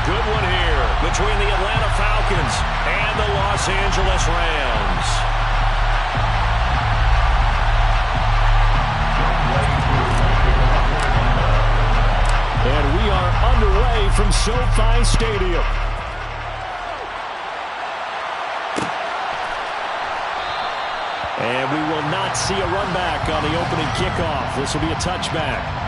good one here between the Atlanta Falcons and the Los Angeles Rams. And we are underway from SoFi Stadium. And we will not see a run back on the opening kickoff. This will be a touchback.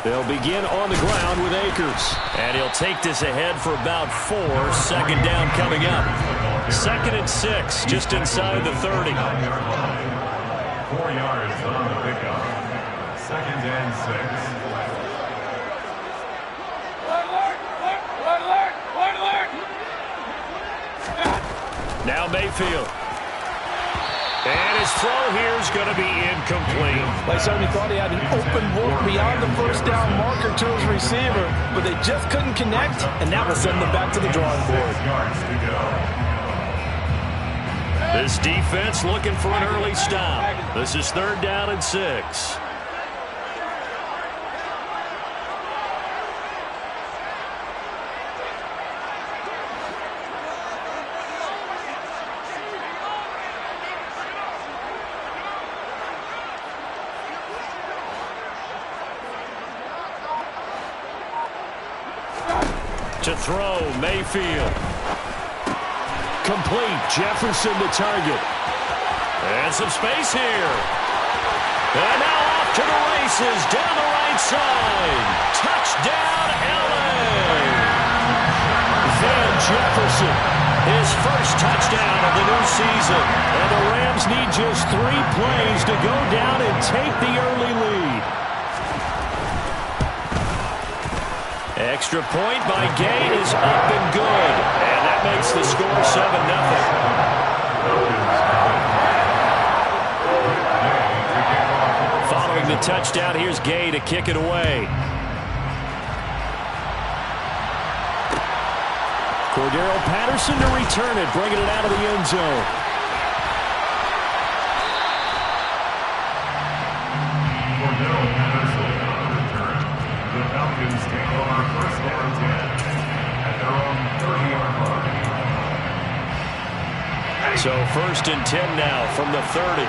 They'll begin on the ground with Akers. And he'll take this ahead for about 4. Second down coming up. 2nd and 6, just inside the 30. 4 yards on the pickup. 2nd and 6. Now Mayfield. And his throw here is going to be incomplete. Like somebody thought he had an open look beyond the first down marker to his receiver, but they just couldn't connect, and that will send them back to the drawing board. This defense looking for an early stop. This is 3rd down and 6. To throw, Mayfield. Complete, Jefferson the target. And some space here. And now off to the races, down the right side. Touchdown, LA! Van Jefferson, his first touchdown of the new season. And the Rams need just 3 plays to go down and take the early lead. Extra point by Gay is up and good. And that makes the score 7-0. Following the touchdown, here's Gay to kick it away. Cordero Patterson to return it, bringing it out of the end zone. So 1st and 10 now from the 30.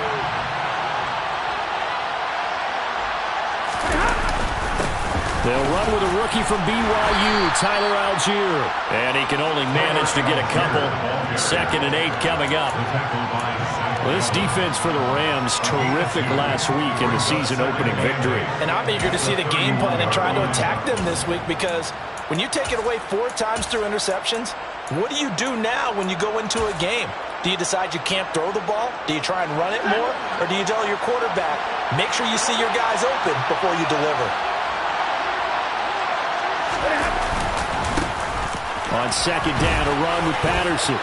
They'll run with a rookie from BYU, Tyler Algier. And he can only manage to get a couple. 2nd and 8 coming up. Well, this defense for the Rams, terrific last week in the season-opening victory. And I'm eager to see the game plan and try to attack them this week, because when you take it away 4 times through interceptions, what do you do now when you go into a game? Do you decide you can't throw the ball? Do you try and run it more? Or do you tell your quarterback, make sure you see your guys open before you deliver? On 2nd down, a run with Patterson.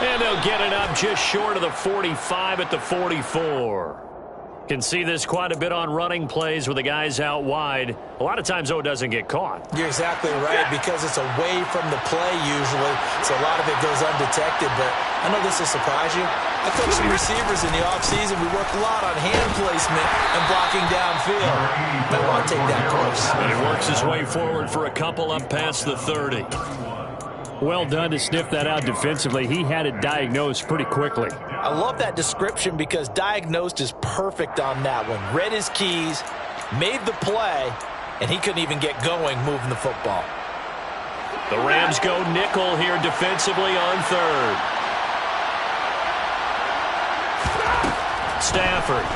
And they'll get it up just short of the 45 at the 44. Can see this quite a bit on running plays with the guys out wide. A lot of times, though, it doesn't get caught. You're exactly right, because it's away from the play usually, so a lot of it goes undetected. But I know this will surprise you. I coach some receivers in the offseason. We work a lot on hand placement and blocking downfield. Might want to take that course. And he works his way forward for a couple up past the 30. Well done to sniff that out defensively. He had it diagnosed pretty quickly. I love that description, because diagnosed is perfect on that one. Read his keys, made the play, and he couldn't even get going moving the football. The Rams go nickel here defensively on 3rd. Stafford.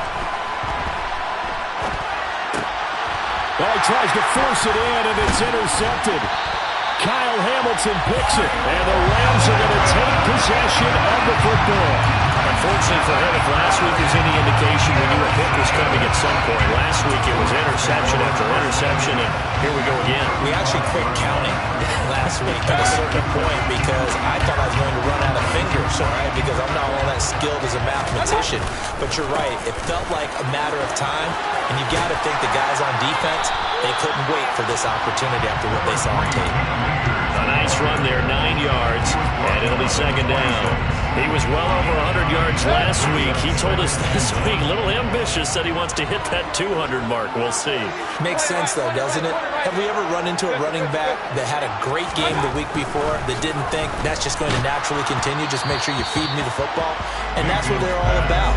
Well, he tries to force it in, and it's intercepted. Kyle Hamilton picks it, and the Rams are going to take possession of the football. Unfortunately for him, if last week was any indication, we knew a hit was coming at some point. Last week it was interception after interception, and here we go again. We actually quit counting last week at a certain point because I thought I was going to run out of fingers, all right, because I'm not all that skilled as a mathematician. But you're right. It felt like a matter of time, and you got to think the guys on defense, they couldn't wait for this opportunity after what they saw on tape. A nice run there, 9 yards, and it'll be second down. He was well over 100 yards last week. He told us this week, a little ambitious, said he wants to hit that 200 mark. We'll see. Makes sense, though, doesn't it? Have we ever run into a running back that had a great game the week before that didn't think that's just going to naturally continue? Just make sure you feed me the football. And that's what they're all about.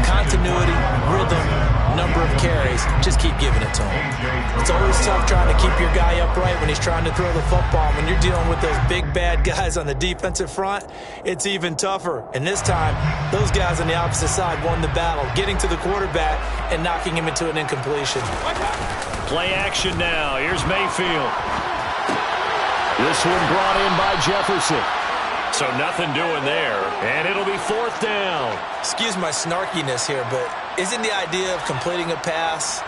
Continuity, rhythm, number of carries. Just keep giving it to him. It's always tough trying to keep your guy upright when he's trying to throw the football. When you're dealing with those big, bad guys on the defensive front, it's even tougher. And this time, those guys on the opposite side won the battle, getting to the quarterback and knocking him into an incompletion. Play action now. Here's Mayfield. This one brought in by Jefferson. So nothing doing there, and it'll be fourth down. Excuse my snarkiness here, but isn't the idea of completing a pass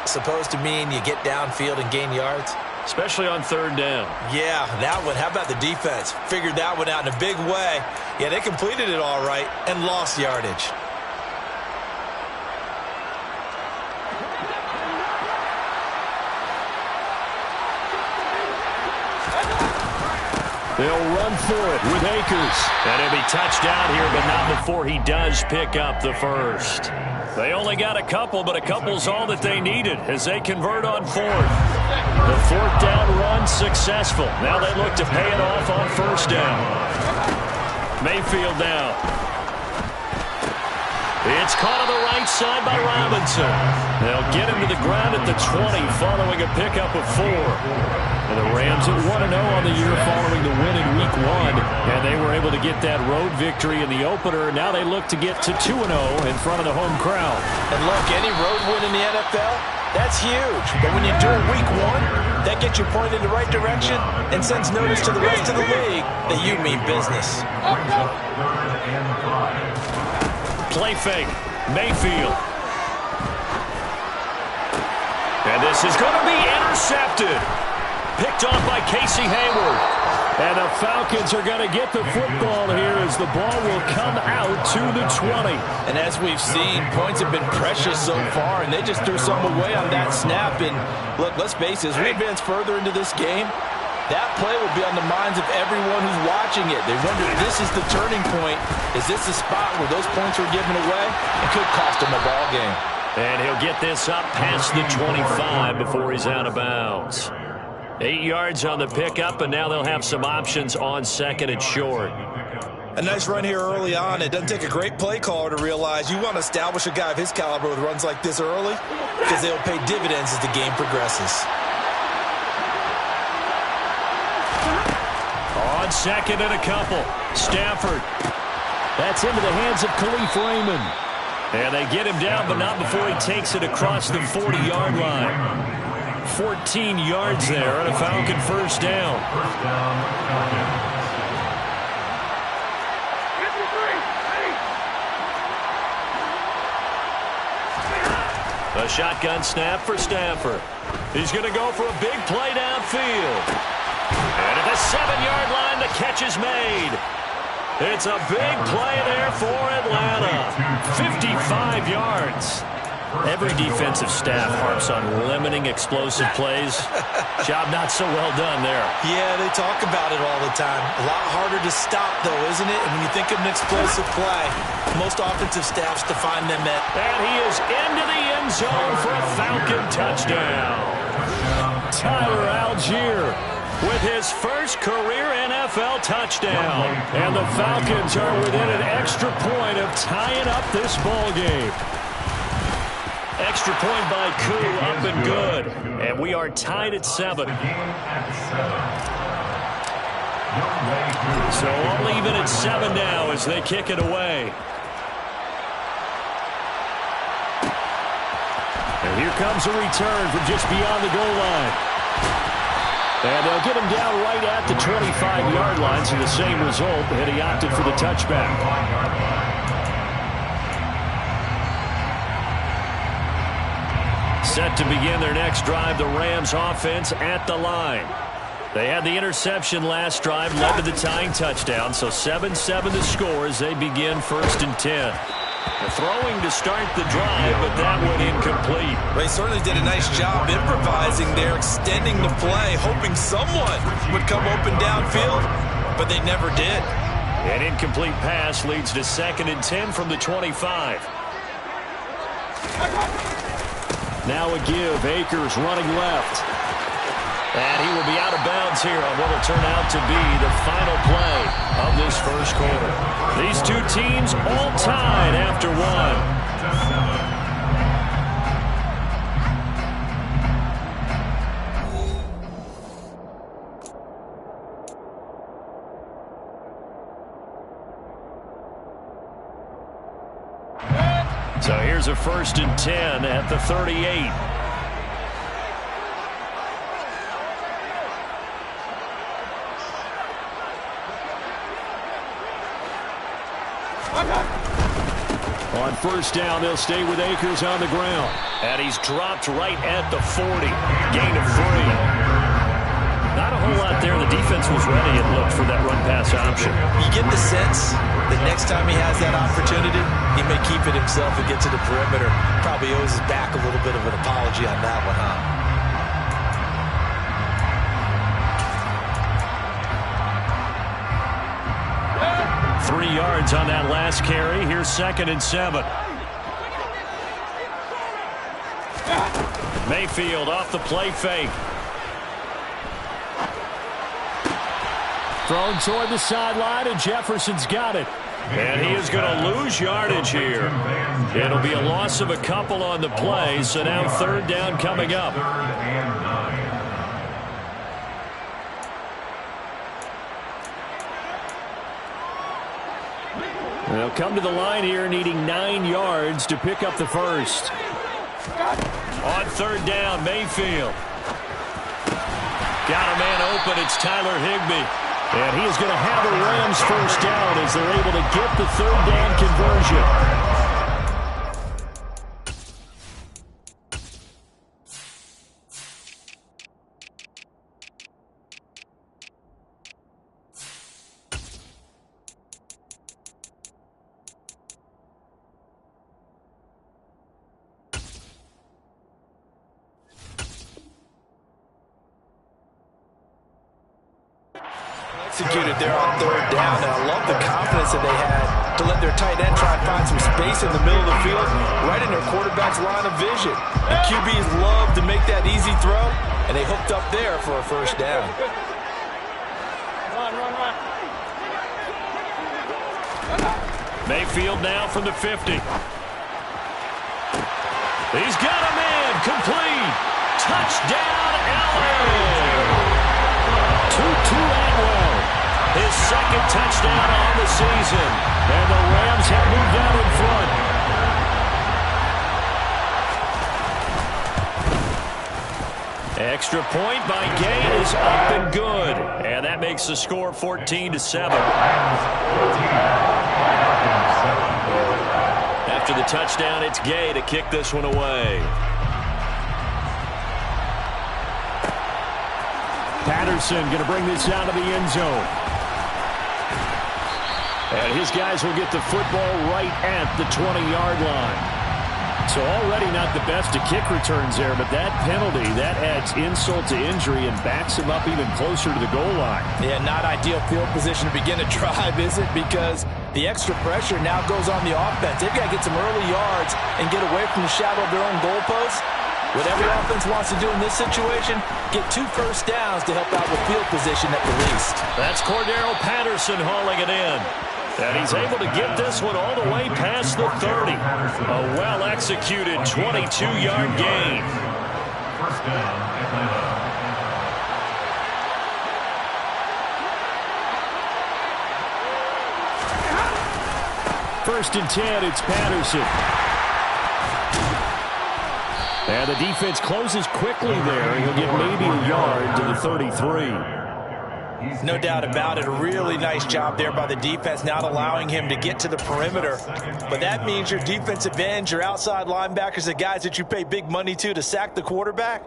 supposed to mean you get downfield and gain yards? Especially on third down. Yeah, that one. How about the defense? Figured that one out in a big way. Yeah, they completed it all right and lost yardage. They'll run for it with Akers. And he'll be touchdown here, but not before he does pick up the first. They only got a couple, but a couple's all that they needed as they convert on fourth. The fourth down run successful. Now they look to pay it off on first down. Mayfield now. It's caught on the right side by Robinson. They'll get him to the ground at the 20 following a pickup of 4. And the Rams at 1-0 on the year following the win in Week 1. And they were able to get that road victory in the opener. Now they look to get to 2-0 in front of the home crowd. And look, any road win in the NFL, that's huge. But when you do it Week 1, that gets you pointed in the right direction and sends notice to the rest of the league that you mean business. Play fake. Mayfield. And this is going to be intercepted. Picked off by Casey Hayward. And the Falcons are going to get the football here as the ball will come out to the 20. And as we've seen, points have been precious so far, and they just threw some away on that snap. And look, let's face it, as we advance further into this game, that play will be on the minds of everyone who's watching it. They wonder, this is the turning point. Is this the spot where those points were given away? It could cost them a ball game. And he'll get this up past the 25 before he's out of bounds. 8 yards on the pickup, and now they'll have some options on second and short. A nice run here early on. It doesn't take a great play caller to realize you want to establish a guy of his caliber with runs like this early because they'll pay dividends as the game progresses. On second and a couple, Stafford. That's into the hands of Khalif Raymond. And they get him down, but not before he takes it across the 40-yard line. 14 yards there and a Falcon first down. A shotgun snap for Stafford. He's going to go for a big play downfield. And at the 7-yard line, the catch is made. It's a big play there for Atlanta. 55 yards. Every defensive staff harps on limiting explosive plays. Job not so well done there. Yeah, they talk about it all the time. A lot harder to stop, though, isn't it? And when you think of an explosive play, most offensive staffs define them at... And he is into the end zone for a Falcon touchdown. Tyler Algier with his first career NFL touchdown. And the Falcons are within an extra point of tying up this ball game. Extra point by Koo, up and good. And we are tied at 7. So all even at 7 now as they kick it away. And here comes a return from just beyond the goal line. And they'll get him down right at the 25-yard line, so the same result, and he opted for the touchback. Set to begin their next drive, the Rams offense at the line. They had the interception last drive, led to the tying touchdown, so 7-7 the score as they begin 1st and 10. Throwing to start the drive, but that went incomplete. They certainly did a nice job improvising there, extending the play, hoping someone would come open downfield, but they never did. An incomplete pass leads to 2nd and 10 from the 25. Now a give. Akers running left. And he will be out of bounds here on what will turn out to be the final play of this first quarter. These two teams all tied after one. So here's a 1st and 10 at the 38. On 1st down, they'll stay with Akers on the ground. And he's dropped right at the 40. Gain of 3. Not a whole lot there. The defense was ready, it looked, for that run-pass option. You get the sense that next time he has that opportunity, he may keep it himself and get to the perimeter. Probably owes his back a little bit of an apology on that one, huh? 3 yards on that last carry. Here's 2nd and 7. Mayfield off the play fake. Thrown toward the sideline, and Jefferson's got it. And he is going to lose yardage here. It'll be a loss of a couple on the play, so now 3rd down coming up. They'll come to the line here needing 9 yards to pick up the first. On 3rd down, Mayfield. Got a man open. It's Tyler Higbee. And he is going to have the Rams first down as they're able to get the 3rd down conversion. Executed there on 3rd down, and I love the confidence that they had to let their tight end try and find some space in the middle of the field, right in their quarterback's line of vision. And QBs love to make that easy throw, and they hooked up there for a first down. Mayfield now from the 50. He's got a man, complete. Touchdown, LA. Tutu Atwell. His 2nd touchdown on the season. And the Rams have moved out in front. Extra point by Gay is up and good. And that makes the score 14-7. After the touchdown, it's Gay to kick this one away. Patterson going to bring this down to the end zone. And his guys will get the football right at the 20-yard line. So already not the best of kick returns there, but that penalty, that adds insult to injury and backs him up even closer to the goal line. Yeah, not ideal field position to begin a drive, is it? Because the extra pressure now goes on the offense. They've got to get some early yards and get away from the shadow of their own goalposts. What every offense wants to do in this situation, get 2 first downs to help out with field position at the least. That's Cordero Patterson hauling it in. And he's able to get this one all the way past the 30. A well-executed 22-yard gain. First down, Atlanta. 1st and 10, it's Patterson. And the defense closes quickly there. He'll get maybe a yard to the 33. No doubt about it. A really nice job there by the defense, not allowing him to get to the perimeter. But that means your defensive ends, your outside linebackers, the guys that you pay big money to sack the quarterback,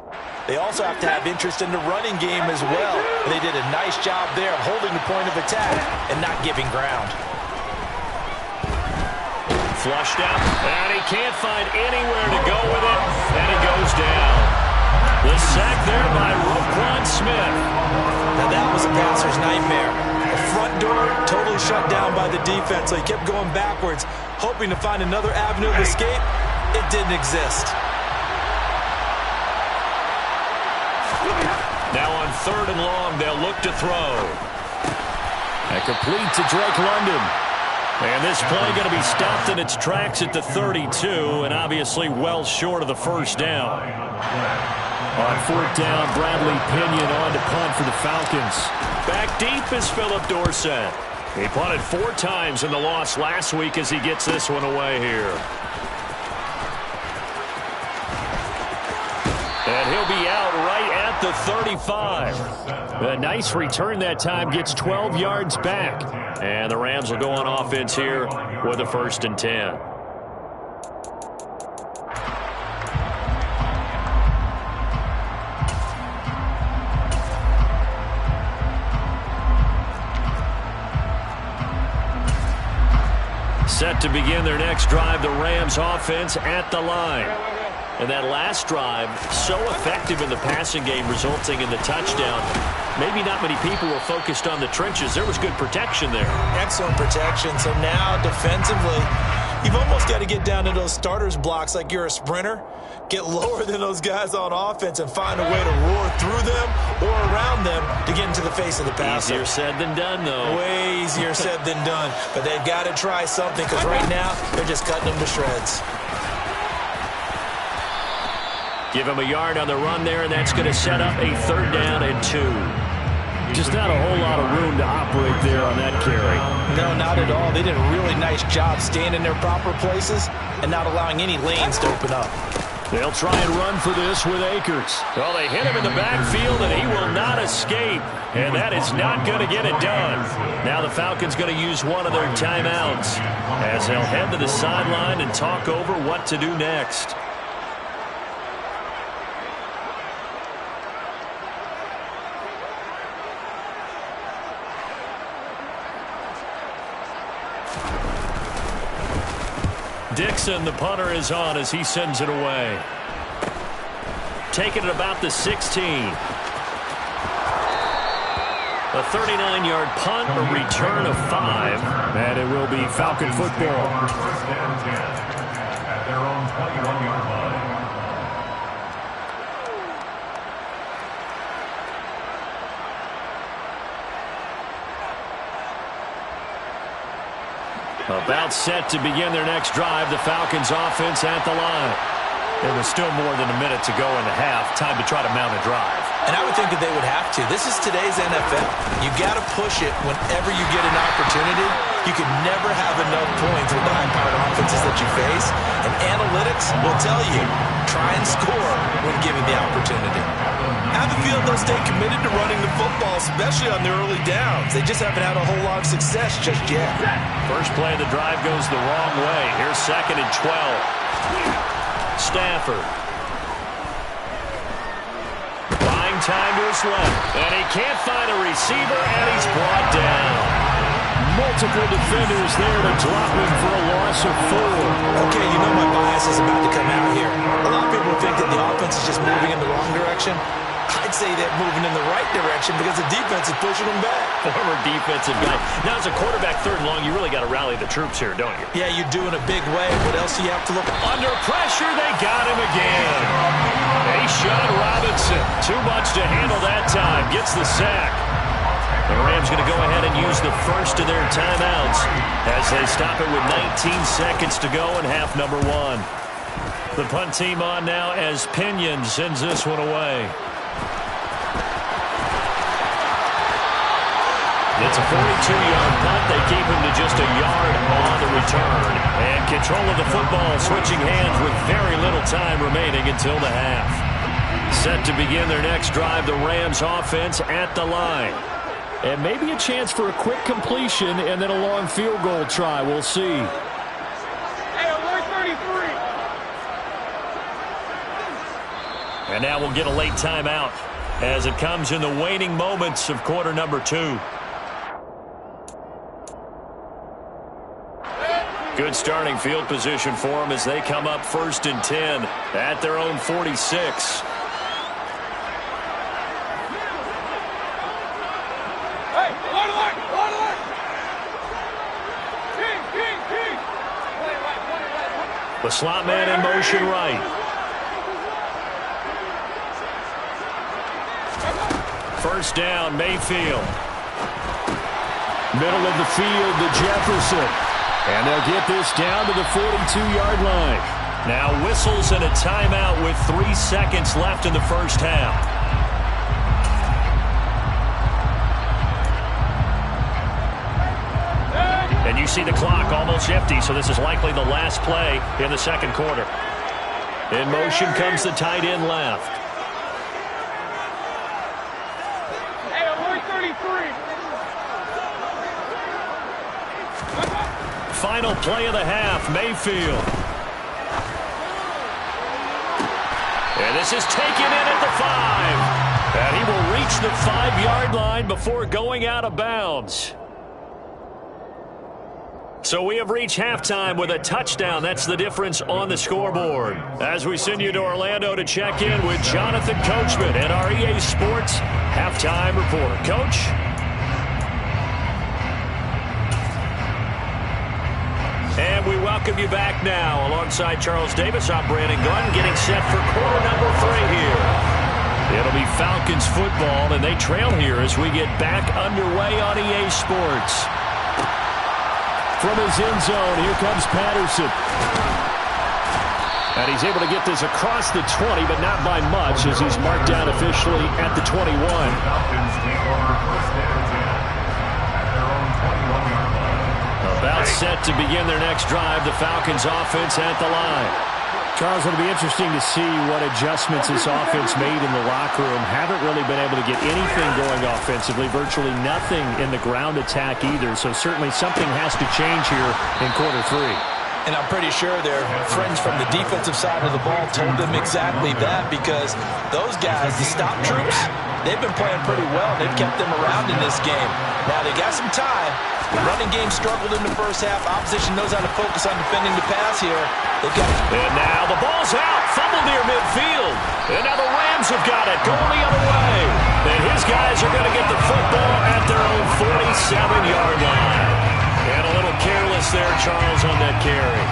they also have to have interest in the running game as well. And they did a nice job there of holding the point of attack and not giving ground. Flushed out, and he can't find anywhere to go with it, and he goes down. The sack there by Roquan Smith. Now that was a passer's nightmare. The front door totally shut down by the defense, so he kept going backwards, hoping to find another avenue of escape. It didn't exist. Now on 3rd and long, they'll look to throw. And complete to Drake London. And this play going to be stopped in its tracks at the 32, and obviously well short of the first down. On 4th down, Bradley Pinion on to punt for the Falcons. Back deep is Philip Dorsett. He punted 4 times in the loss last week as he gets this one away here. And he'll be out right at the 35. A nice return that time, gets 12 yards back. And the Rams will go on offense here with a 1st and 10. Set to begin their next drive, the Rams offense at the line. And that last drive, so effective in the passing game, resulting in the touchdown. Maybe not many people were focused on the trenches. There was good protection there. Excellent protection. So now defensively, you've almost got to get down to those starters blocks like you're a sprinter. Get lower than those guys on offense and find a way to roar through them or around them to get into the face of the passer. Easier said than done, though. Way easier said than done. But they've got to try something because right now they're just cutting them to shreds. Give him a yard on the run there, and that's going to set up a 3rd down and 2. Just not a whole lot of room to operate there on that carry. No, not at all. They did a really nice job staying in their proper places and not allowing any lanes to open up. They'll try and run for this with Akers. Well, they hit him in the backfield, and he will not escape. And that is not going to get it done. Now the Falcons going to use one of their timeouts as they'll head to the sideline and talk over what to do next. Dixon, the punter, is on as he sends it away. Taking it about the 16. A 39-yard punt, a return of 5. And it will be Falcon football. 1st and 10 at their own 21-yard line. About set to begin their next drive, the Falcons offense at the line. There was still more than a minute to go in the half. Time to try to mount a drive. And I would think that they would have to. This is today's NFL. You got to push it whenever you get an opportunity. You can never have enough points with the high-powered offenses that you face. And analytics will tell you, try and score when given the opportunity. I have a feeling they'll stay committed to running the football, especially on the early downs. They just haven't had a whole lot of success just yet. First play of the drive goes the wrong way. Here's 2nd and 12. Stafford. Buying time to his left. And he can't find a receiver, and he's brought down. Multiple defenders there to drop him for a loss of 4. Okay, you know my bias is about to come out here. A lot of people think that the offense is just moving in the wrong direction. I'd say they're moving in the right direction because the defense is pushing them back. Former defensive guy. Now, as a quarterback 3rd and long, you really got to rally the troops here, don't you? Yeah, you do in a big way. What else do you have to look? Under pressure, they got him again. They shot Robinson. Too much to handle that time. Gets the sack. The Rams going to go ahead and use the first of their timeouts as they stop it with 19 seconds to go in half number 1. The punt team on now as Pinion sends this one away. It's a 42-yard punt. They keep him to just a yard on the return. And control of the football switching hands with very little time remaining until the half. Set to begin their next drive, the Rams offense at the line. And maybe a chance for a quick completion and then a long field goal try. We'll see. Hey, 133. And now we'll get a late timeout as it comes in the waning moments of quarter number 2. Good starting field position for them as they come up 1st and 10 at their own 46. The slot man in motion right. First down, Mayfield. Middle of the field to Jefferson. And they'll get this down to the 42-yard line. Now whistles and a timeout with 3 seconds left in the first half. And you see the clock almost empty, so this is likely the last play in the second quarter. In motion comes the tight end left. Hey, 133. Final play of the half, Mayfield. And this is taken in at the 5. And he will reach the 5-yard line before going out of bounds. So we have reached halftime with a touchdown. That's the difference on the scoreboard. As we send you to Orlando to check in with Jonathan Coachman and our EA Sports halftime report. Coach? And we welcome you back now. Alongside Charles Davis, I'm Brandon Gunn, getting set for quarter number 3 here. It'll be Falcons football, and they trail here as we get back underway on EA Sports. From his end zone, here comes Patterson. And he's able to get this across the 20, but not by much, as he's marked down officially at the 21. Falcons take over 1st and 10 at their own 21-yard line. About set to begin their next drive, the Falcons offense at the line. Charles, it'll be interesting to see what adjustments this offense made in the locker room. Haven't really been able to get anything going offensively, virtually nothing in the ground attack either. So certainly something has to change here in quarter 3. And I'm pretty sure their friends from the defensive side of the ball told them exactly that, because those guys, the stop troops, they've been playing pretty well. They've kept them around in this game. Now they got some time. The running game struggled in the first half. Opposition knows how to focus on defending the pass here. They've got. And now the ball's out. Fumble near midfield. And now the Rams have got it. Going the other way. And his guys are going to get the football at their own 47-yard line. And a little careless there, Charles, on that carry.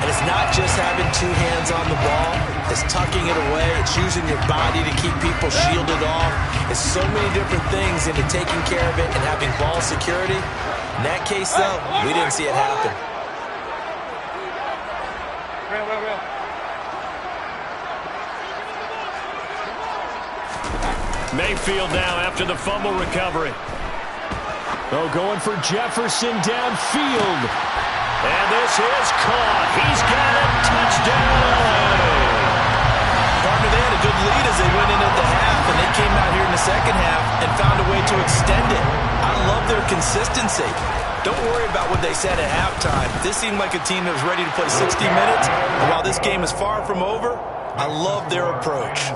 And it's not just having 2 hands on the ball. It's tucking it away. It's using your body to keep people shielded off. It's so many different things into taking care of it and having ball security. In that case, though, we didn't see it happen. Mayfield now after the fumble recovery. Oh, going for Jefferson downfield. And this is caught. He's got it. Touchdown. Partner, they had a good lead as they went into the half, and they came out here in the second half and found a way to extend it. I love their consistency. Don't worry about what they said at halftime. This seemed like a team that was ready to play 60 minutes. And while this game is far from over, I love their approach.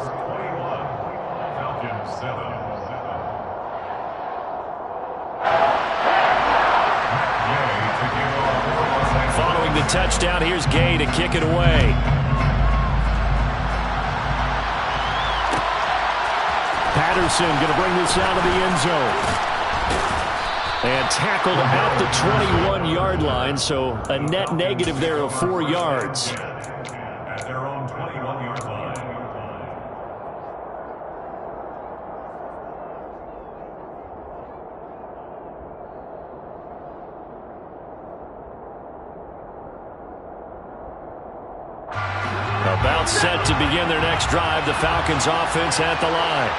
Following the touchdown, here's Gay to kick it away. Patterson going to bring this out of the end zone. And tackled at the 21-yard line, so a net negative there of 4 yards. At their own 21-yard line. About set to begin their next drive, the Falcons offense at the line.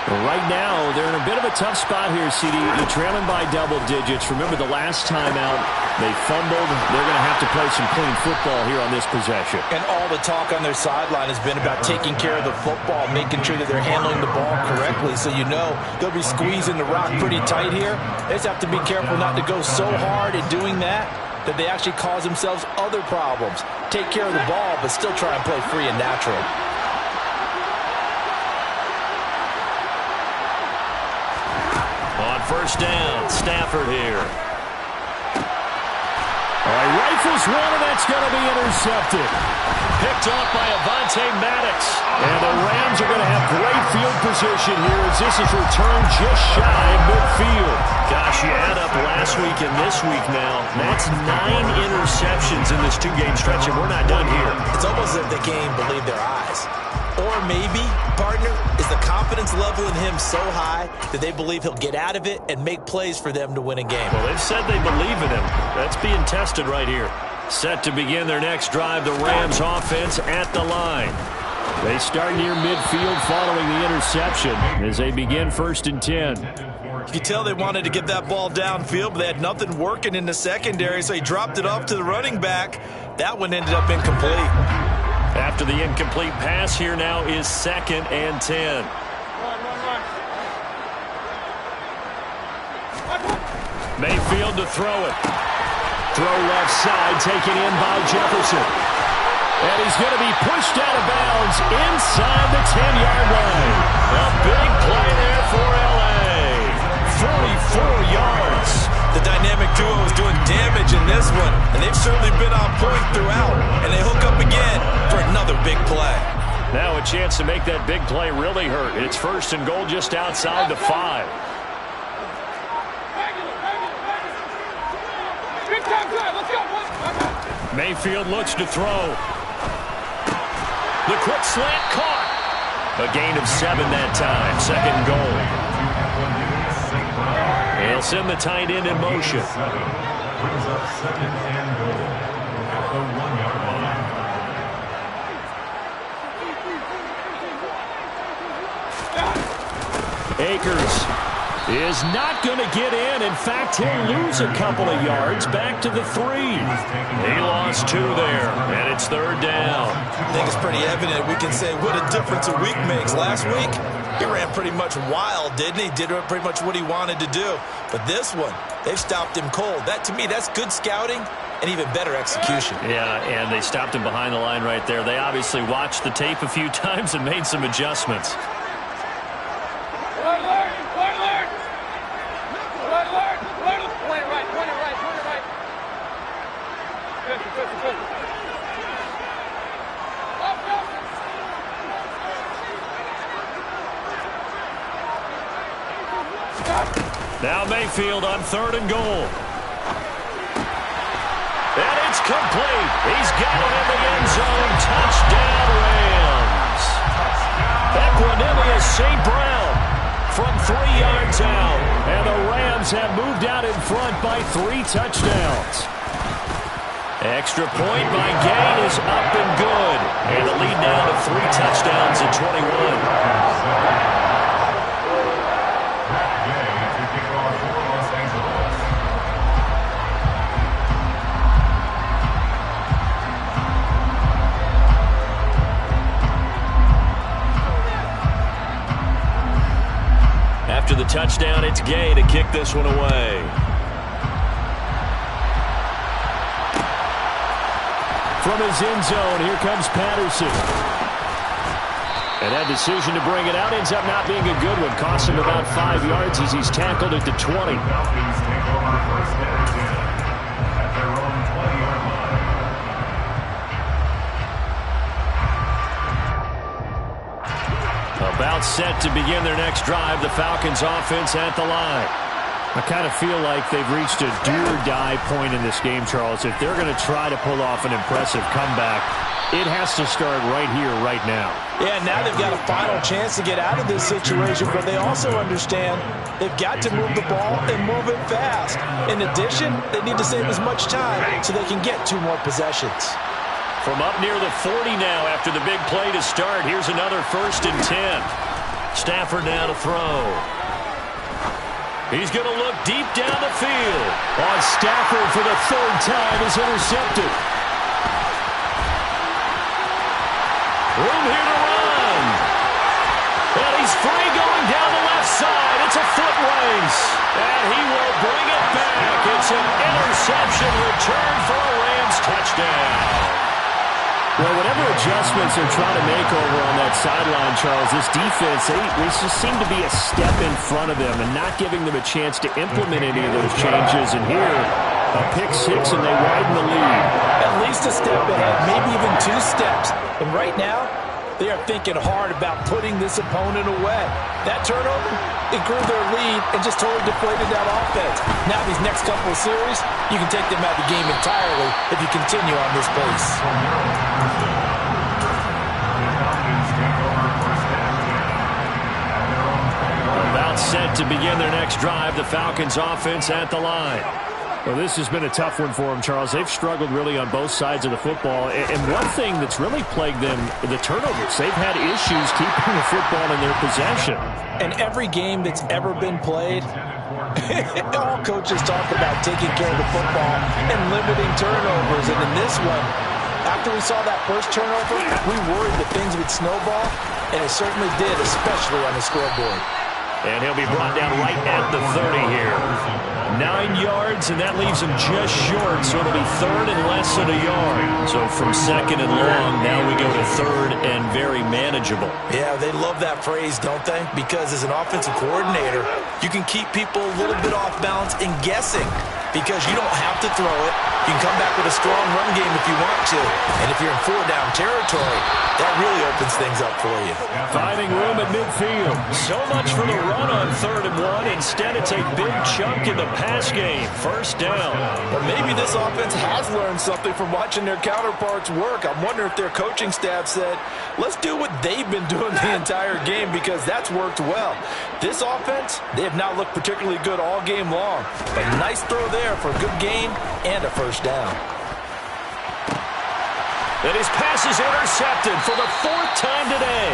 Well, right now, they're in a bit of a tough spot here, CD. You're trailing by double digits. Remember the last time out, they fumbled. They're going to have to play some clean football here on this possession. And all the talk on their sideline has been about taking care of the football, making sure that they're handling the ball correctly. So you know they'll be squeezing the rock pretty tight here. They just have to be careful not to go so hard at doing that they actually cause themselves other problems. Take care of the ball, but still try and play free and natural. On first down, Stafford here. All right, rifles one, and that's going to be intercepted. Picked off by Avonte Maddox. And the Rams are going to have great field position here as this is returned just shy of midfield. Gosh, you add up last week and this week now. That's 9 interceptions in this two-game stretch, and we're not done here. It's almost as if they can't even believe their eyes. Or maybe, partner, is the confidence level in him so high that they believe he'll get out of it and make plays for them to win a game. Well, they've said they believe in him. That's being tested right here. Set to begin their next drive, the Rams offense at the line. They start near midfield following the interception as they begin 1st and 10. You could tell they wanted to get that ball downfield, but they had nothing working in the secondary, so he dropped it off to the running back. That one ended up incomplete. After the incomplete pass, here now is 2nd and 10. Mayfield to throw it. Throw left side, taken in by Jefferson. And he's going to be pushed out of bounds inside the 10-yard line. A big play there for L.A. 44 yards. The dynamic duo is doing damage in this one, and they've certainly been on point throughout. And they hook up again for another big play. Now a chance to make that big play really hurt. It's 1st and goal just outside the 5. Mayfield looks to throw. The quick slant caught. A gain of 7 that time. 2nd goal. He'll send the tight end in motion. Brings up 2nd and goal at the 1-yard line. Akers is not going to get in. In fact, he'll lose a couple of yards back to the 3. He lost 2 there, and it's 3rd down. I think it's pretty evident. We can say what a difference a week makes. Last week, he ran pretty much wild, didn't he? Did pretty much what he wanted to do. But this one, they've stopped him cold. That, to me, that's good scouting and even better execution. Yeah, and they stopped him behind the line right there. They obviously watched the tape a few times and made some adjustments. Now Mayfield on 3rd and goal. And it's complete. He's got it in the end zone. Touchdown, Rams. Equanimeous St. Brown from 3 yards out. And the Rams have moved out in front by 3 touchdowns. Extra point by Gain is up and good. And the lead now to 3 touchdowns at 21. After the touchdown, it's Gay to kick this one away. From his end zone, here comes Patterson. And that decision to bring it out ends up not being a good one. Cost him about 5 yards as he's tackled at the 20. Falcons take over 1st and 10 at their own 20-yard line. About set to begin their next drive, the Falcons offense at the line. I kind of feel like they've reached a do-or-die point in this game, Charles. If they're going to try to pull off an impressive comeback, it has to start right here, right now. Yeah, now they've got a final chance to get out of this situation, but they also understand they've got to move the ball and move it fast. In addition, they need to save as much time so they can get 2 more possessions. From up near the 40 now after the big play to start, here's another 1st and 10. Stafford now to throw. He's going to look deep down the field. On Stafford for the third time is intercepted. Room here to run. And he's free going down the left side. It's a foot race. And he will bring it back. It's an interception return for a Rams touchdown. Well, whatever adjustments they're trying to make over on that sideline, Charles, this defense, they just seem to be a step in front of them and not giving them a chance to implement any of those changes. And here, a pick-6, and they widen the lead. At least a step ahead, maybe even 2 steps. And right now, they are thinking hard about putting this opponent away. That turnover, it grew their lead and just totally deflated that offense. Now these next couple of series, you can take them out of the game entirely if you continue on this pace. About set to begin their next drive, the Falcons offense at the line. Well, this has been a tough one for them, Charles. They've struggled really on both sides of the football. And one thing that's really plagued them, the turnovers. They've had issues keeping the football in their possession. And every game that's ever been played, all coaches talk about taking care of the football and limiting turnovers. And in this one, after we saw that first turnover, we worried that things would snowball, and it certainly did, especially on the scoreboard. And he'll be brought down right at the 30 here. 9 yards, and that leaves him just short, so it'll be third and less than a yard. So from second and long, now we go to third and very manageable. Yeah, they love that phrase, don't they? Because as an offensive coordinator, you can keep people a little bit off balance and guessing because you don't have to throw it. You can come back with a strong run game if you want to. And if you're in 4-down territory, that really opens things up for you. Finding room at midfield. So much for the run on 3rd and 1. Instead, it's a big chunk in the pass game. First down. Or maybe this offense has learned something from watching their counterparts work. I'm wondering if their coaching staff said, let's do what they've been doing the entire game because that's worked well. This offense, they have not looked particularly good all game long. But nice throw there for a good game and a first down. And his pass is intercepted for the 4th time today.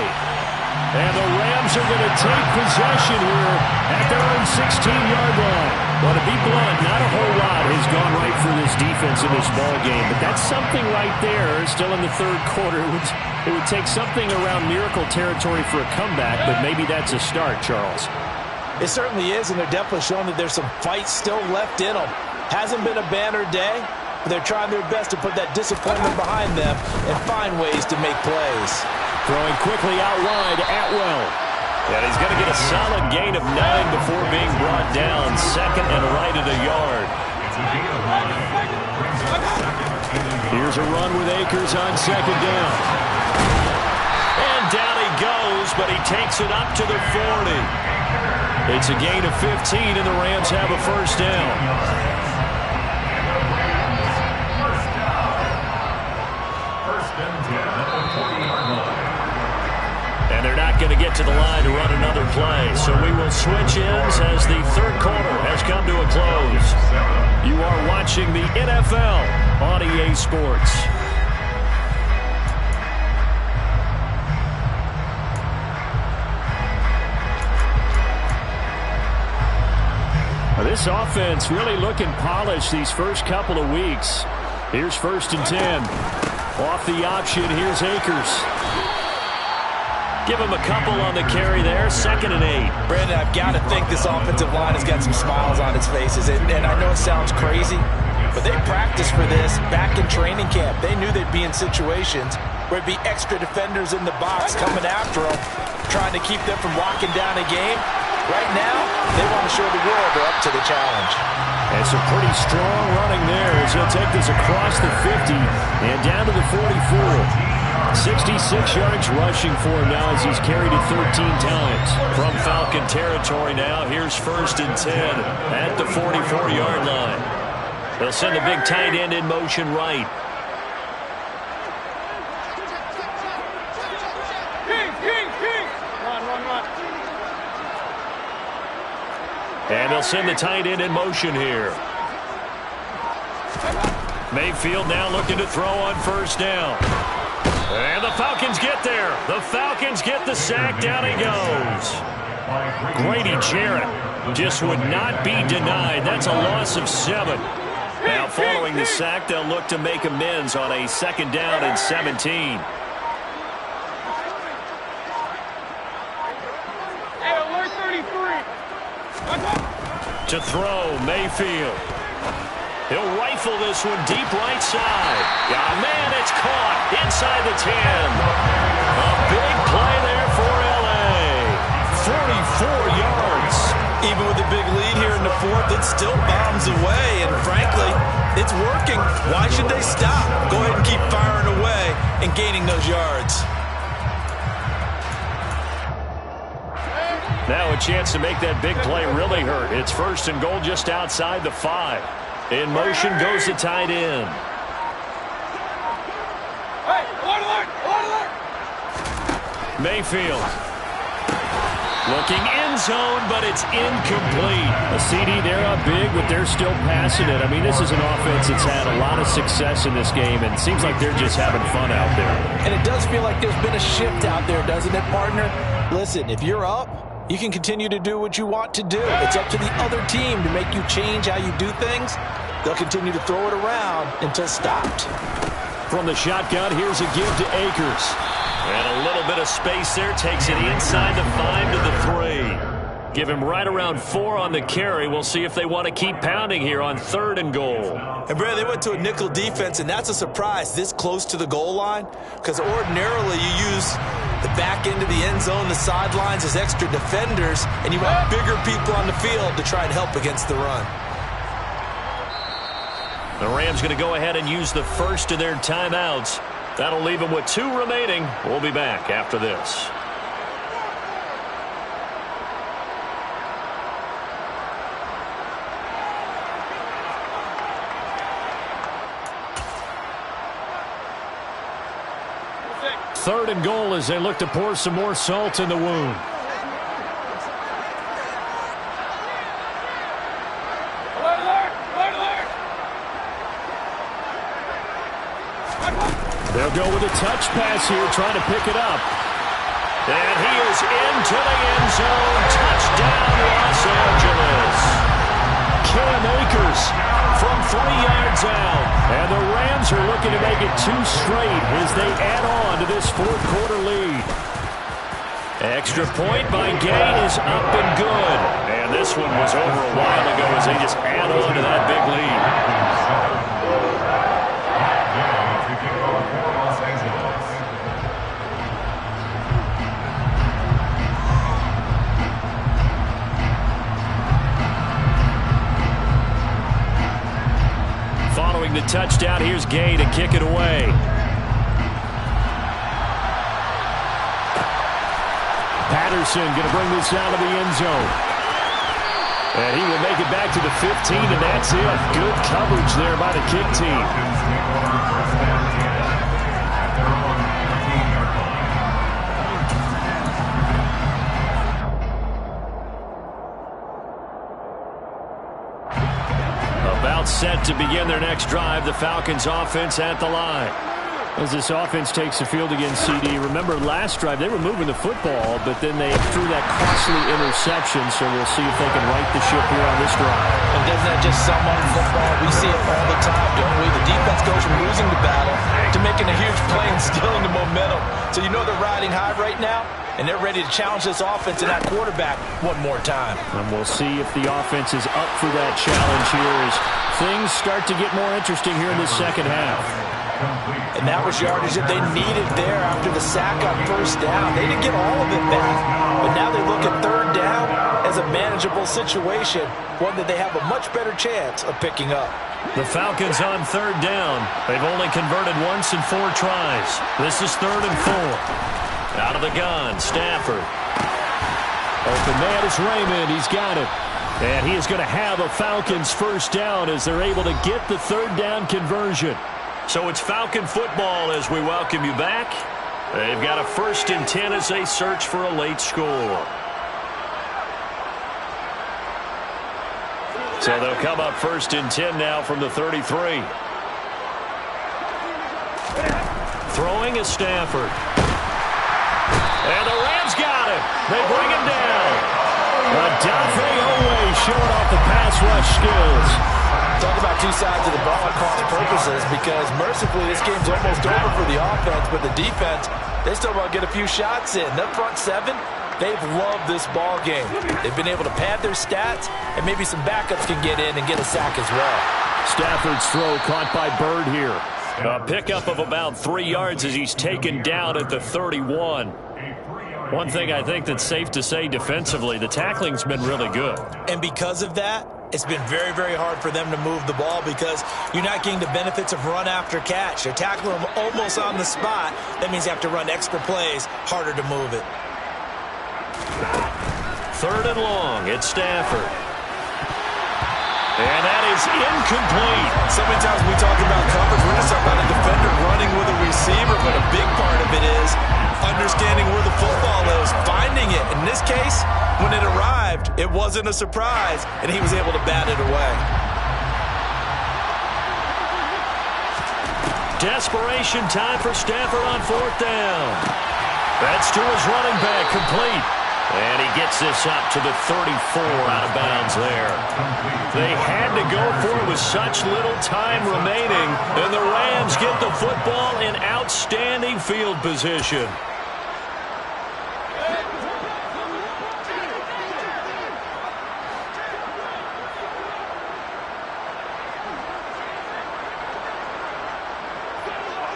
And the Rams are going to take possession here at their own 16-yard line. Well, to be blunt, not a whole lot has gone right for this defense in this ball game, but that's something right there. Still in the 3rd quarter, it would take something around miracle territory for a comeback, but maybe that's a start, Charles. It certainly is, and they're definitely showing that there's some fight still left in them. Hasn't been a banner day, but they're trying their best to put that disappointment behind them and find ways to make plays. Throwing quickly out wide, Atwell. And he's going to get a solid gain of 9 before being brought down. 2nd and right at a yard. Here's a run with Akers on 2nd down. And down he goes, but he takes it up to the 40. It's a gain of 15, and the Rams have a first down. And they're not going to get to the line to run another play. So we will switch ends as the 3rd quarter has come to a close. You are watching the NFL on EA Sports. This offense really looking polished these first couple of weeks. Here's 1st and 10. Off the option, here's Akers. Give him a couple on the carry there. 2nd and 8. Brandon, I've got to think this offensive line has got some smiles on its faces. And I know it sounds crazy, but they practiced for this back in training camp. They knew they'd be in situations where it'd be extra defenders in the box coming after them, trying to keep them from locking down a game. Right now, they want to show the world they're up to the challenge. And some pretty strong running there as he'll take this across the 50 and down to the 44. 66 yards rushing for him now as he's carried it 13 times. From Falcon territory now, here's 1st and 10 at the 44-yard line. They'll send a big tight end in motion right. And they'll send the tight end in motion here. Mayfield now looking to throw on 1st down. And the Falcons get right there. The Falcons get the sack. Down he goes. Grady Jarrett just would not be denied. That's a loss of 7. Now following the sack, they'll look to make amends on a 2nd down and 17. To throw, Mayfield. He'll rifle this one deep right side. Yeah, man, it's caught inside the 10. A big play there for L.A. 44 yards. Even with a big lead here in the 4th, it still bombs away. And frankly, it's working. Why should they stop? Go ahead and keep firing away and gaining those yards. Now a chance to make that big play really hurt. It's 1st and goal just outside the 5. In motion goes the tight end. Mayfield. Looking end zone, but it's incomplete. A CD, they're up big, but they're still passing it. I mean, this is an offense that's had a lot of success in this game, and it seems like they're just having fun out there. And it does feel like there's been a shift out there, doesn't it, partner? Listen, if you're up, you can continue to do what you want to do. It's up to the other team to make you change how you do things. They'll continue to throw it around until stopped. From the shotgun, here's a give to Akers. And a little bit of space there. Takes it inside the 5 to the 3. Give him right around 4 on the carry. We'll see if they want to keep pounding here on 3rd and goal. And, Brad, they went to a nickel defense, and that's a surprise this close to the goal line, because ordinarily you use the back end of the end zone, the sidelines as extra defenders, and you want bigger people on the field to try and help against the run. The Rams going to go ahead and use the first of their timeouts. That'll leave them with 2 remaining. We'll be back after this. Third and goal as they look to pour some more salt in the wound. They'll go with a touch pass here, trying to pick it up. And he is into the end zone. Touchdown, Los Angeles. Cam Akers from 3 yards out. And the Rams are looking to make it 2 straight as they add on to this 4th quarter lead. Extra point by Gay is up and good. And this one was over a while ago as they just add on to that big lead. Following the touchdown, here's Gay to kick it away. Patterson going to bring this out of the end zone. And he will make it back to the 15, and that's it. Good coverage there by the kick team. About set to begin their next drive. The Falcons offense at the line. As this offense takes the field against CD, remember last drive they were moving the football, but then they threw that costly interception, so we'll see if they can right the ship here on this drive. And doesn't that just sum up football? We see it all the time, don't we? The defense goes from losing the battle to making a huge play and stealing the momentum. So you know they're riding high right now, and they're ready to challenge this offense and that quarterback one more time. And we'll see if the offense is up for that challenge here as things start to get more interesting here in the second half. And that was yardage that they needed there after the sack on 1st down. They didn't get all of it back, but now they look at 3rd down as a manageable situation, one that they have a much better chance of picking up. The Falcons on 3rd down. They've only converted once in 4 tries. This is 3rd and 4. Out of the gun, Stafford. Open man is Raymond. He's got it. And he is going to have a Falcons 1st down as they're able to get the 3rd down conversion. So it's Falcon football as we welcome you back. They've got a 1st and 10 as they search for a late score. So they'll come up 1st and 10 now from the 33. Throwing is Stafford. And the Rams got him. They bring him down. Adafe Owe showing off the pass rush skills. Talk about two sides of the ball at cross purposes, because mercifully this game's almost over for the offense, but the defense, they still want to get a few shots in. Their front seven, they've loved this ball game. They've been able to pad their stats, and maybe some backups can get in and get a sack as well. Stafford's throw caught by Bird here. A pickup of about 3 yards as he's taken down at the 31. One thing I think that's safe to say defensively, the tackling's been really good. And because of that, it's been very, very hard for them to move the ball because you're not getting the benefits of run after catch. They're tackling them almost on the spot. That means you have to run extra plays, harder to move it. 3rd and long, it's Stafford. And that is incomplete. So many times we talk about coverage, we're just talking about a defender running with a receiver, but a big part of it is understanding where the football is, finding it. In this case, when it arrived, it wasn't a surprise, and he was able to bat it away. Desperation time for Stafford on 4th down. That's to his running back, complete. And he gets this up to the 34 out of bounds there. They had to go for it with such little time remaining, and the Rams get the football in outstanding field position.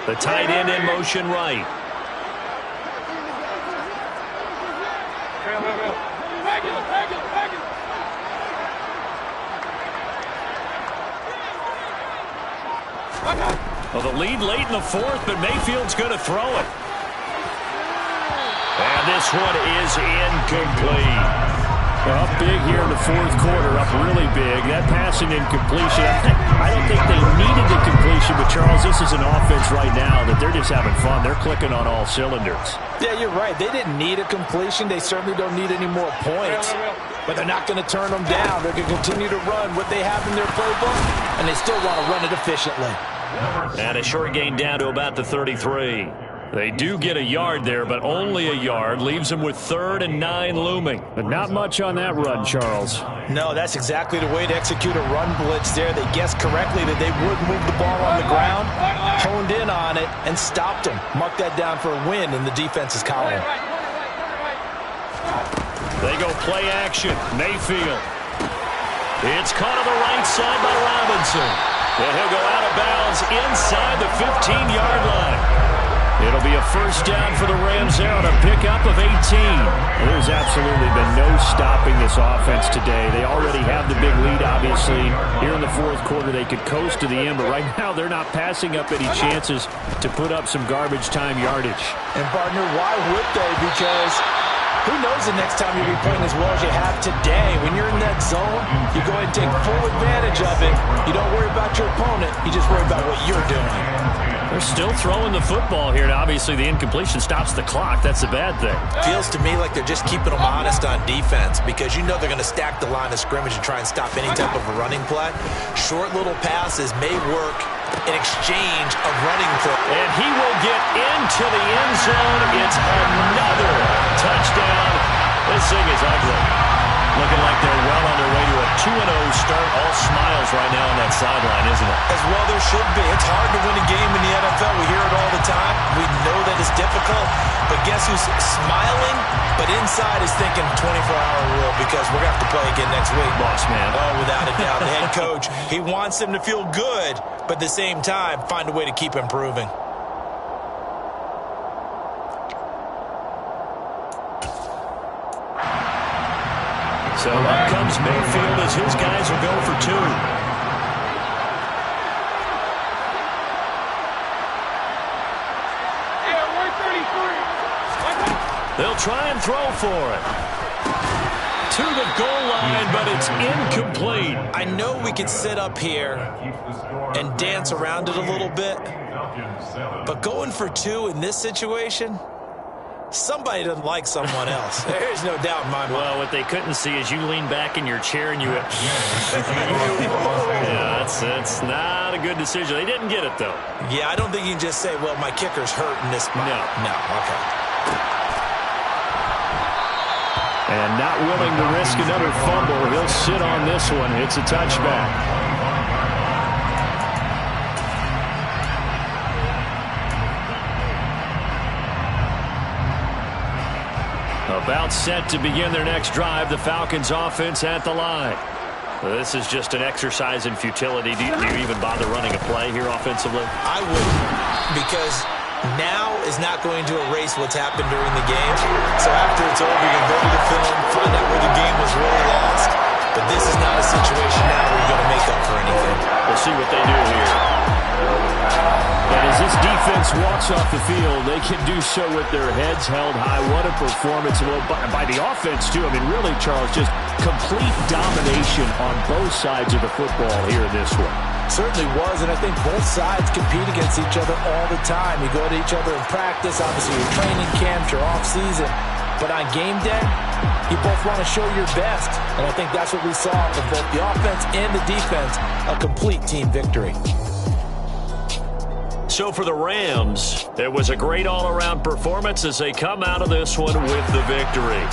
The tight end in motion right. Well, the lead late in the 4th, but Mayfield's going to throw it. And this one is incomplete. Up big here in the 4th quarter, up really big. That passing incompletion, I don't think they needed the completion, but Charles, this is an offense right now that they're just having fun. They're clicking on all cylinders. Yeah, you're right. They didn't need a completion. They certainly don't need any more points, but they're not going to turn them down. They're going to continue to run what they have in their playbook, and they still want to run it efficiently. And a short gain down to about the 33. They do get a yard there, but only a yard. Leaves them with 3rd and 9 looming. But not much on that run, Charles. No, that's exactly the way to execute a run blitz there. They guessed correctly that they would move the ball on the ground, honed in on it, and stopped them. Mark that down for a win in the defense's column. They go play action. Mayfield. It's caught on the right side by Robinson. And he'll go out of bounds inside the 15-yard line. It'll be a 1st down for the Rams there on a pickup of 18. There's absolutely been no stopping this offense today. They already have the big lead, obviously. Here in the 4th quarter, they could coast to the end, but right now they're not passing up any chances to put up some garbage time yardage. And, partner, why would they? Because who knows the next time you'll be playing as well as you have today. When you're in that zone, you go ahead and take full advantage of it. You don't worry about your opponent. You just worry about what you're doing. They're still throwing the football here, and obviously the incompletion stops the clock. That's a bad thing. Feels to me like they're just keeping them honest on defense because you know they're going to stack the line of scrimmage and try and stop any type of a running play. Short little passes may work in exchange of running play. And he will get into the end zone. It's another touchdown. This thing is ugly. Looking like they're well on their way to a 2-0 start. All smiles right now on that sideline, isn't it? As well there should be. It's hard to win a game in the NFL. We hear it all the time. We know that it's difficult. But guess who's smiling? But inside is thinking 24-hour rule because we're going to have to play again next week. Boss man. Oh, without a doubt. The head coach, he wants them to feel good, but at the same time, find a way to keep improving. So up comes Mayfield as his guys will go for 2. They'll try and throw for it. To the goal line, but it's incomplete. I know we could sit up here and dance around it a little bit, but going for 2 in this situation, somebody doesn't like someone else. There's no doubt in my mind. Well, what they couldn't see is you lean back in your chair and you went, yeah, that's not a good decision. They didn't get it, though. Yeah, I don't think you can just say, well, my kicker's hurt in this spot. No. No, okay. And not willing to risk another fumble. He'll sit on this one. It's a touchback. About set to begin their next drive. The Falcons offense at the line. This is just an exercise in futility. Do you even bother running a play here offensively? I wouldn't, because now is not going to erase what's happened during the game. So after it's over, you can go to the film, find out where the game was really lost. But this is not a situation now where you're going to make up for anything. We'll see what they do here. And as this defense walks off the field, they can do so with their heads held high. What a performance. Well, by the offense, too. I mean, really, Charles, just complete domination on both sides of the football here in this one. Certainly was, and I think both sides compete against each other all the time. You go to each other in practice, obviously your training camps, your off-season. But on game day, you both want to show your best. And I think that's what we saw with both the offense and the defense, a complete team victory. So for the Rams, it was a great all-around performance as they come out of this one with the victory.